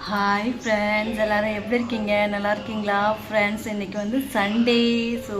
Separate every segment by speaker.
Speaker 1: Hi friends, எல்லோரும் எப்படி இருக்கீங்க? நல்லா இருக்கீங்களா ஃப்ரெண்ட்ஸ்? இன்றைக்கி வந்து சண்டே. ஸோ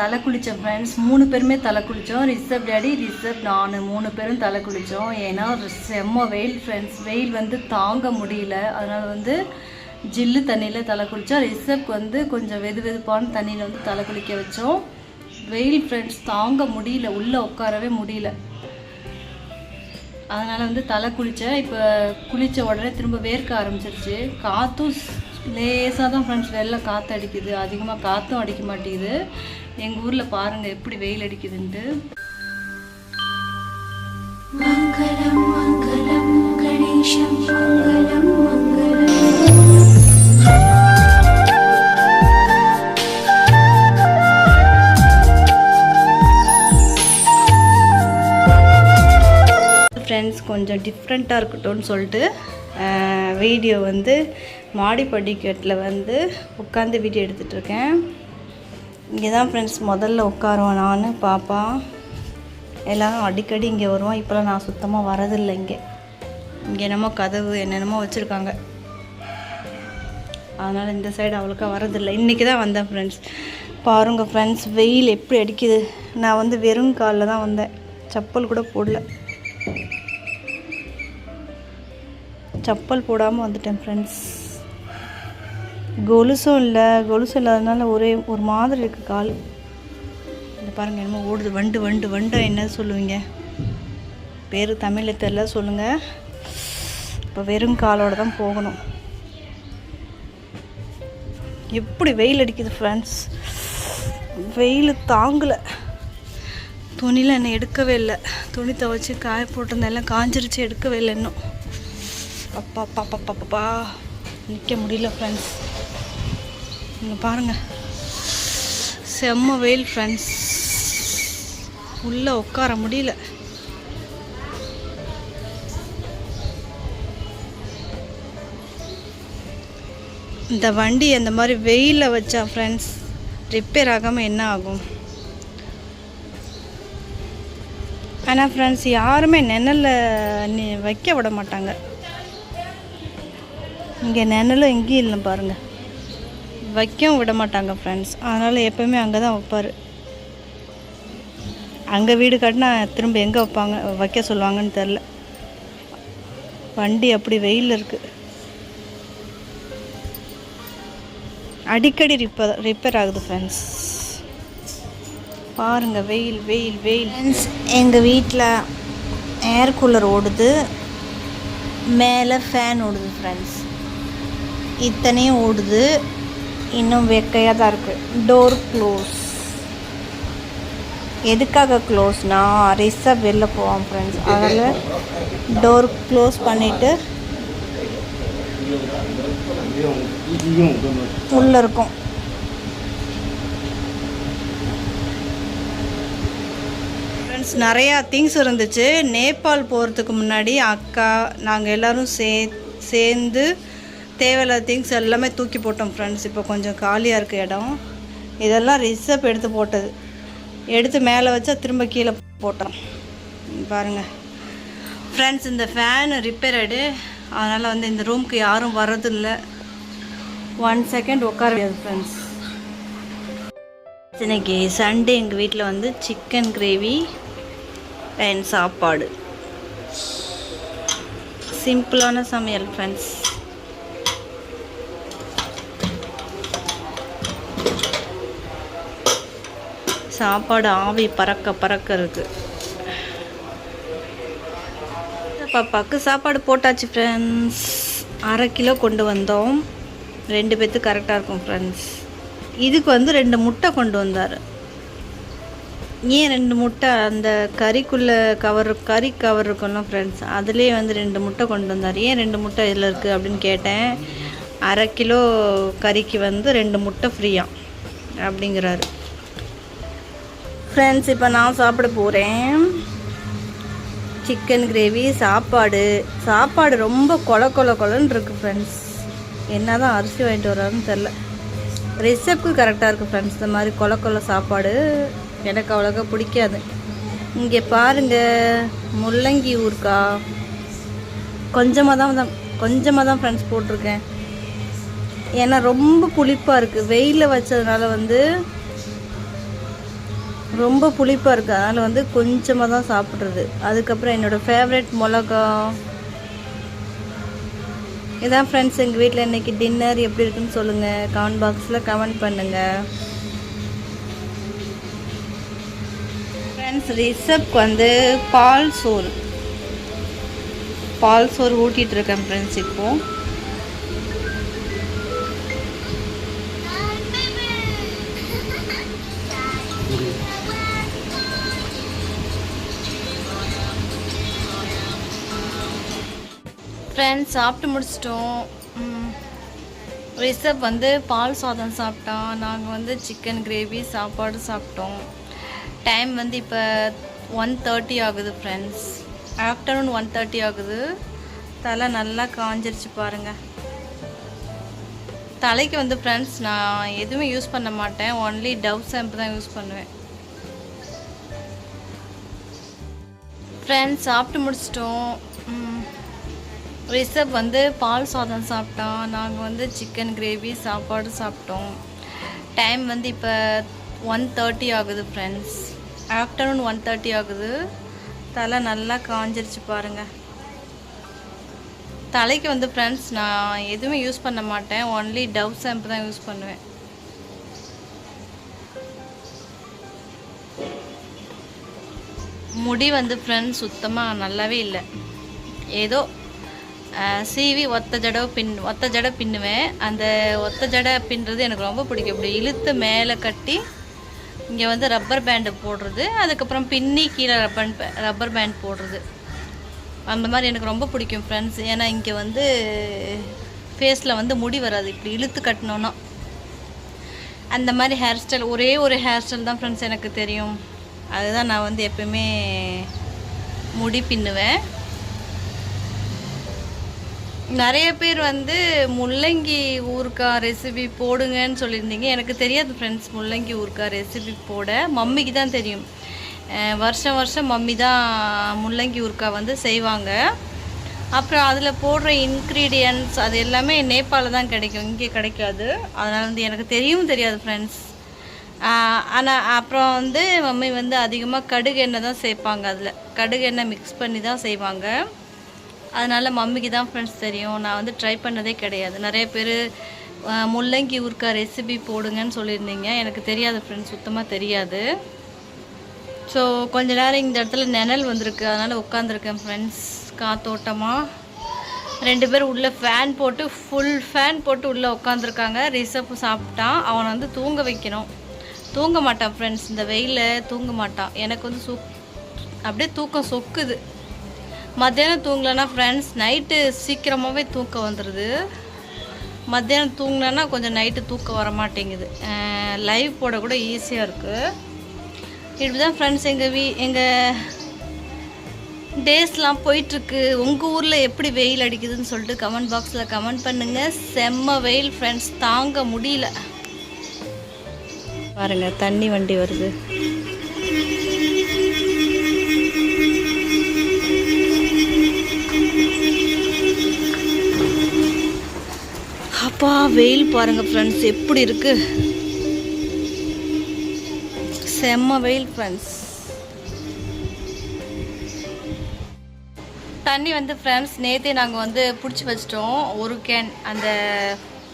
Speaker 1: தலை குளித்தோம் ஃப்ரெண்ட்ஸ். 3 பேருமே தலை குளித்தோம். ரிஷப் டேடி, ரிஷப் நான் 3 பேரும் தலை குளித்தோம். ஏன்னா செம்ம வெயில் ஃப்ரெண்ட்ஸ். வெயில் வந்து தாங்க முடியல. அதனால் வந்து ஜில்லு தண்ணியில் தலை குளித்தோம். ரிஷப்க்கு வந்து கொஞ்சம் வெதுவெதுப்பான தண்ணியில் வந்து தலை குளிக்க வச்சோம். வெயில் ஃப்ரெண்ட்ஸ் தாங்க முடியல, உள்ளே உட்காரவே முடியல. அதனால் வந்து தலை குளித்தேன். இப்போ குளித்த உடனே திரும்ப வேர்க்க ஆரம்பிச்சிருச்சு. காற்றும் லேசாக தான் ஃப்ரெண்ட்ஸ், வெளில காற்று அடிக்குது. அதிகமாக காற்றும் அடிக்க மாட்டேங்குது. எங்கள் ஊரில் பாருங்கள் எப்படி வெயில் அடிக்குதுன்ட்டு. மங்களம் மங்களம் கணேசம் மங்களம் மங்களம். ஃப்ரெண்ட்ஸ், கொஞ்சம் டிஃப்ரெண்ட்டாக இருக்கட்டும்னு சொல்லிட்டு வீடியோ வந்து மாடி படிக்கட்டில் வந்து உட்காந்து வீடியோ எடுத்துகிட்ருக்கேன். இங்கே தான் ஃப்ரெண்ட்ஸ் முதல்ல உட்காருவோம். நான் பாப்பா எல்லோரும் அடிக்கடி இங்கே வருவோம். இப்போலாம் நான் சுத்தமாக வரதில்லை. இங்கே என்னமோ கதவு என்னென்னமோ வச்சுருக்காங்க. அதனால் இந்த சைடு அவ்வளோக்கா வரதில்லை. இன்றைக்கி தான் வந்தேன் ஃப்ரெண்ட்ஸ். பாருங்கள் ஃப்ரெண்ட்ஸ், வெயில் எப்படி அடிக்குது. நான் வந்து வெறும் காலில் தான் வந்தேன். செப்பல் கூட போடல. செப்பல் போடாமல் வந்துட்டேன் ஃப்ரெண்ட்ஸ். கொலுசும் இல்லாததுனால ஒரு மாதிரி இருக்குது கால். இந்த பாருங்கள் என்னமோ ஓடுது. வண்டு என்ன சொல்லுவீங்க? பேர் தமிழில் தெரியல, சொல்லுங்கள். இப்போ வெறும் காலோடு தான் போகணும். எப்படி வெயில் அடிக்குது ஃப்ரெண்ட்ஸ். வெயில் தாங்கலை. துணியில் என்னை எடுக்கவே இல்லை. துணி துவைச்சி காய போட்டிருந்தேன், எல்லாம் காஞ்சிருச்சு. எடுக்கவே இல்லை இன்னும். அப்பா நிற்க முடியல ஃப்ரெண்ட்ஸ். இங்கே பாருங்கள், செம்ம வெயில் ஃப்ரெண்ட்ஸ். உள்ளே உட்கார முடியல. இந்த வண்டி அந்த மாதிரி வெயிலில் வச்சா ஃப்ரெண்ட்ஸ் ரிப்பேர் ஆகாமல் என்ன ஆகும்? ஆனால் ஃப்ரெண்ட்ஸ் யாருமே நிழலில் வைக்க விட மாட்டாங்க. இங்கே நிழலும் எங்கேயும் இல்லை பாருங்கள். வைக்கவும் விட மாட்டாங்க ஃப்ரெண்ட்ஸ். அதனால் எப்போவுமே அங்கே தான் வைப்பார். அங்கே வீடு கட்டினா திரும்ப எங்கே வைக்க சொல்லுவாங்கன்னு தெரில. வண்டி அப்படி வெயில் இருக்குது. அடிக்கடி ரிப்பேர் ஆகுது ஃப்ரெண்ட்ஸ். பாருங்கள், வெயில். ஃப்ரெண்ட்ஸ், எங்கள் வீட்டில் ஏர் கூலர் ஓடுது, மேலே ஃபேன் ஓடுது ஃப்ரெண்ட்ஸ். இத்தனையும் ஓடுது. இன்னும் வெக்கையாக தான் இருக்குது. Door close. எதுக்காக க்ளோஸ்னால் ரிஷப் வெளில போவான் ஃப்ரெண்ட்ஸ். அதனால் டோர் க்ளோஸ் பண்ணிவிட்டு உள்ளே இருக்கும். ஃப்ரெண்ட்ஸ், நிறையா திங்ஸ் இருந்துச்சு. நேபாள் போகிறதுக்கு முன்னாடி அக்கா நாங்கள் எல்லோரும் சேர்ந்து தேவையில்லாத திங்ஸ் எல்லாமே தூக்கி போட்டோம் ஃப்ரெண்ட்ஸ். இப்போ கொஞ்சம் காலியாக இருக்குது இடம். இதெல்லாம் ரிஷப் எடுத்து போட்டது. எடுத்து மேலே வச்சா திரும்ப கீழே போட்டோம். பாருங்கள் ஃப்ரெண்ட்ஸ், இந்த ஃபேன் ரிப்பேர் ஆகிடு. அதனால் வந்து இந்த ரூமுக்கு யாரும் வர்றதில்லை. 1 செகண்ட் உட்கார முடியாது ஃப்ரெண்ட்ஸ். இன்னைக்கு சண்டே எங்கள் வீட்டில் வந்து சிக்கன் கிரேவி அண்ட் சாப்பாடு. சிம்பிளான சமையல் ஃப்ரெண்ட்ஸ். சாப்பாடு ஆவி பறக்க இருக்குது. பாப்பாவுக்கு சாப்பாடு போட்டாச்சு ஃப்ரெண்ட்ஸ். 1/2 கிலோ கொண்டு வந்தோம். 2 பேர்த்துக்கு கரெக்டாக இருக்கும் ஃப்ரெண்ட்ஸ். இதுக்கு வந்து 2 முட்டை கொண்டு வந்தார். ஏன் 2 முட்டை? அந்த கறி கவர் இருக்கும்ல ஃப்ரெண்ட்ஸ், அதுலேயே வந்து 2 முட்டை கொண்டு வந்தார். ஏன் 2 முட்டை இதில் இருக்குது அப்படின்னு கேட்டேன். 1/2 கிலோ கறிக்கு வந்து 2 முட்டை ஃப்ரீயாக அப்படிங்கிறாரு ஃப்ரெண்ட்ஸ். இப்போ நான் சாப்பிட போகிறேன் சிக்கன் கிரேவி. சாப்பாடு ரொம்ப கொலன்னு இருக்குது ஃப்ரெண்ட்ஸ். என்ன தான் அரிசி வாங்கிட்டு வர்றாருன்னு தெரில. ரிஷப்க்கு கரெக்டாக இருக்குது ஃப்ரெண்ட்ஸ். இந்த மாதிரி கொல சாப்பாடு எனக்கு அவ்வளோக்கா பிடிக்காது. இங்கே பாருங்கள், முள்ளங்கி ஊறுக்காய் கொஞ்சமாக தான் கொஞ்சமாக தான் ஃப்ரெண்ட்ஸ் போட்டிருக்கேன். ஏன்னா ரொம்ப புளிப்பாக இருக்குது, வெயிலில் வச்சதுனால வந்து ரொம்ப புளிப்பாக இருக்குது. அதனால் வந்து கொஞ்சமாக தான் சாப்பிட்றது. அதுக்கப்புறம் என்னோடய ஃபேவரட் மிளகா. இதான் ஃப்ரெண்ட்ஸ் எங்கள் வீட்டில் இன்றைக்கி டின்னர். எப்படி இருக்குன்னு சொல்லுங்கள், கமெண்ட் பாக்ஸில் கமெண்ட் பண்ணுங்கள். ஃப்ரெண்ட்ஸ் ரிசப்க்கு வந்து பால் சோறு ஊட்டிகிட்ருக்கேன் ஃப்ரெண்ட்ஸ். இப்போது ஃப்ரெண்ட்ஸ் சாப்பிட்டு முடிச்சிட்டோம். ரிசப் வந்து பால் சாதம் சாப்பிட்டான். நாங்கள் வந்து சிக்கன் கிரேவி சாப்பாடு சாப்பிட்டோம். டைம் வந்து இப்போ 1:30 ஆகுது ஃப்ரெண்ட்ஸ். ஆஃப்டர்நூன் 1:30 ஆகுது. தலை நல்லா காஞ்சிருச்சு பாருங்கள். தலைக்கு வந்து ஃப்ரெண்ட்ஸ் நான் எதுவுமே யூஸ் பண்ண மாட்டேன். ஒன்லி டவ் ஷாம்பு தான் யூஸ் பண்ணுவேன். ஃப்ரெண்ட்ஸ் சாப்பிட்டு முடிச்சிட்டோம். ரிசப் வந்து பால் சாதம் சாப்பிட்டான். நாங்கள் வந்து சிக்கன் கிரேவி சாப்பாடு சாப்பிட்டோம். டைம் வந்து இப்போ 1:30 ஆகுது ஃப்ரெண்ட்ஸ். ஆஃப்டர்நூன் 1:30 ஆகுது. தலை நல்லா காஞ்சிருச்சு பாருங்கள். தலைக்கு வந்து ஃப்ரெண்ட்ஸ் நான் எதுவுமே யூஸ் பண்ண மாட்டேன். ஒன்லி டவ் ஷாம்பு தான் யூஸ் பண்ணுவேன். முடி வந்து ஃப்ரெண்ட்ஸ் சுத்தமாக நல்லாவே இல்லை. ஏதோ சீவி ஒத்த ஜடை பின்னுவேன். அந்த ஒத்த ஜடை பின்னுறது எனக்கு ரொம்ப பிடிக்கும். இப்படி இழுத்து மேலே கட்டி இங்கே வந்து ரப்பர் பேண்டு போடுறது, அதுக்கப்புறம் பின்னி கீழே ரப்பர் பேண்ட் போடுறது, அந்த மாதிரி எனக்கு ரொம்ப பிடிக்கும் ஃப்ரெண்ட்ஸ். ஏன்னா இங்கே வந்து ஃபேஸில் வந்து முடி வராது. இப்படி இழுத்து கட்டினோன்னா அந்த மாதிரி ஹேர் ஸ்டைல், ஒரே ஒரு ஹேர் ஸ்டைல் தான் ஃப்ரெண்ட்ஸ் எனக்கு தெரியும். அதுதான் நான் வந்து எப்பயுமே முடி பின்னுவேன். நிறைய பேர் வந்து முள்ளங்கி ஊறுகாய் ரெசிபி போடுங்கன்னு சொல்லியிருந்தீங்க. எனக்கு தெரியாது ஃப்ரெண்ட்ஸ் முள்ளங்கி ஊறுகாய் ரெசிபி போட. மம்மிக்கு தான் தெரியும். வருஷம் மம்மி தான் முள்ளங்கி ஊறுகாய் வந்து செய்வாங்க. அப்புறம் அதில் போடுற இன்க்ரீடியன்ட்ஸ் அது எல்லாமே நேபாளில் தான் கிடைக்கும், இங்கே கிடைக்காது. அதனால் வந்து எனக்கு தெரியாது ஃப்ரெண்ட்ஸ். ஆனால் அப்புறம் வந்து மம்மி வந்து அதிகமாக கடுகு எண்ணெய் தான் சேர்ப்பாங்க. அதில் கடுகு எண்ணெய் மிக்ஸ் பண்ணி தான் செய்வாங்க. அதனால் மம்மிக்கு தான் ஃப்ரெண்ட்ஸ் தெரியும். நான் வந்து ட்ரை பண்ணதே கிடையாது. நிறைய பேர் முள்ளங்கி ஊறுகாய் ரெசிபி போடுங்கன்னு சொல்லியிருந்தீங்க. எனக்கு தெரியாது ஃப்ரெண்ட்ஸ், சுத்தமாக தெரியாது. ஸோ கொஞ்ச நேரம் இந்த இடத்துல நிழல் வந்திருக்கு, அதனால் உட்காந்துருக்கேன் ஃப்ரெண்ட்ஸ் காத்தோட்டமாக. 2 பேர் உள்ளே ஃபுல் ஃபேன் போட்டு உள்ளே உட்காந்துருக்காங்க. ரிசப் சாப்பிட்டான். அவனை வந்து தூங்க வைக்கணும். தூங்க மாட்டான் ஃப்ரெண்ட்ஸ், இந்த வெயிலில் தூங்க மாட்டான். எனக்கு வந்து அப்படியே தூக்கம் சொக்குது. மத்தியானம் தூங்கலைன்னா ஃப்ரெண்ட்ஸ் நைட்டு சீக்கிரமாகவே தூக்கம் வந்துடுது. மத்தியானம் தூங்கினா கொஞ்சம் நைட்டு தூக்கம் வர மாட்டேங்குது. லைவ் போட கூட ஈஸியாக இருக்குது. இப்படி தான் ஃப்ரெண்ட்ஸ் எங்கள் டேஸ்லாம் போயிட்டுருக்கு. உங்கள் ஊரில் எப்படி வெயில் அடிக்குதுன்னு சொல்லிட்டு கமெண்ட் பாக்ஸில் கமெண்ட் பண்ணுங்கள். செம்ம வெயில் ஃப்ரெண்ட்ஸ், தாங்க முடியல. பாருங்கள் தண்ணி வண்டி வருது. அப்பா வெயில் பாருங்கள் ஃப்ரெண்ட்ஸ் எப்படி இருக்குது. செம்ம வெயில் ஃப்ரெண்ட்ஸ். தண்ணி வந்து ஃப்ரெண்ட்ஸ் நேற்றே நாங்கள் வந்து பிடிச்சி வச்சிட்டோம். ஒரு கேன், அந்த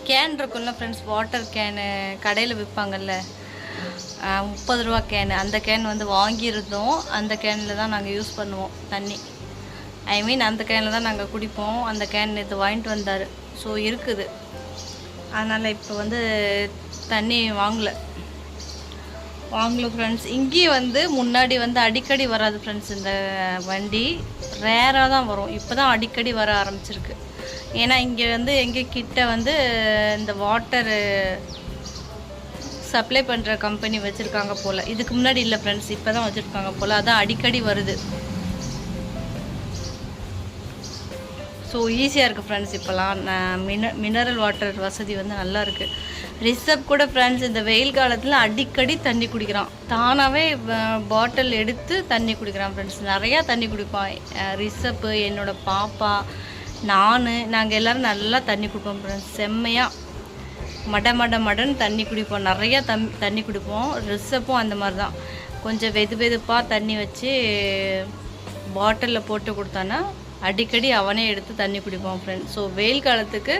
Speaker 1: கேன் இருக்குல்ல ஃப்ரெண்ட்ஸ், வாட்டர் கேனு கடையில் விற்பாங்கல்ல 30 ரூபா கேனு, அந்த கேன் வந்து வாங்கியிருந்தோம். அந்த கேனில் தான் நாங்கள் யூஸ் பண்ணுவோம் தண்ணி. அந்த கேனில் தான் நாங்கள் குடிப்போம். அந்த கேன் நேற்று வாங்கிட்டு வந்தார். ஸோ இருக்குது. அதனால் இப்போ வந்து தண்ணி வாங்கலை ஃப்ரெண்ட்ஸ். இங்கேயும் வந்து முன்னாடி வந்து அடிக்கடி வராது ஃப்ரெண்ட்ஸ். இந்த வண்டி ரேராக தான் வரும். இப்போ தான் அடிக்கடி வர ஆரம்பிச்சிருக்கு. ஏன்னா இங்கே வந்து எங்கள் கிட்ட வந்து இந்த வாட்டரு சப்ளை பண்ணுற கம்பெனி வச்சுருக்காங்க போல். இதுக்கு முன்னாடி இல்லை ஃப்ரெண்ட்ஸ், இப்போ தான் வச்சுருக்காங்க போல். அதான் அடிக்கடி வருது. ஸோ ஈஸியாக இருக்குது ஃப்ரெண்ட்ஸ். இப்போலாம் மினரல் வாட்டர் வசதி வந்து நல்லா இருக்குது. ரிசப் கூட ஃப்ரெண்ட்ஸ் இந்த வெயில் காலத்தில் அடிக்கடி தண்ணி குடிக்கிறான். தானாகவே பாட்டில் எடுத்து தண்ணி குடிக்கிறான் ஃப்ரெண்ட்ஸ். நிறையா தண்ணி குடிப்பான் ரிசப்பு. என்னோடய பாப்பா நாங்கள் எல்லோரும் நல்லா தண்ணி குடிப்போம் ஃப்ரெண்ட்ஸ். செம்மையாக மடன்னு தண்ணி குடிப்போம். நிறையா தண்ணி குடிப்போம். ரிஷப்பும் அந்த மாதிரி தான். கொஞ்சம் வெதுப்பாக தண்ணி வச்சு பாட்டிலில் போட்டு கொடுத்தானா அடிக்கடி அவனே எடுத்து தண்ணி குடிப்பான் ஃப்ரெண்ட்ஸ். ஸோ வெயில் காலத்துக்கு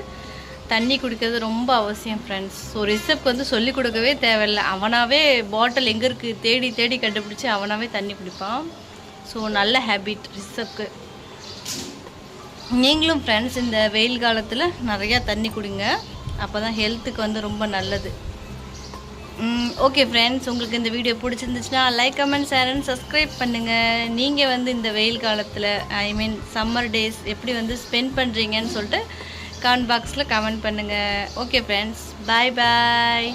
Speaker 1: தண்ணி குடிக்கிறது ரொம்ப அவசியம் ஃப்ரெண்ட்ஸ். ஸோ ரிஷப்க்கு வந்து சொல்லிக் கொடுக்கவே தேவையில்லை. அவனாகவே பாட்டில் எங்கே இருக்குது தேடி கண்டுபிடிச்சி அவனாகவே தண்ணி குடிப்பான். ஸோ நல்ல ஹேபிட் ரிஷப்க்கு. நீங்களும் ஃப்ரெண்ட்ஸ் இந்த வெயில் காலத்தில் நிறையா தண்ணி குடிங்க. அப்போ தான் ஹெல்த்துக்கு வந்து ரொம்ப நல்லது. ஓகே ஃப்ரெண்ட்ஸ், உங்களுக்கு இந்த வீடியோ பிடிச்சிருந்துச்சுன்னா like, comment, share and subscribe பண்ணுங்கள். நீங்கள் வந்து இந்த வெயில் காலத்தில் சம்மர் டேஸ் எப்படி வந்து ஸ்பெண்ட் பண்ணுறீங்கன்னு சொல்லிட்டு கமெண்ட் பாக்ஸில் கமெண்ட் பண்ணுங்கள். ஓகே ஃப்ரெண்ட்ஸ், பாய்.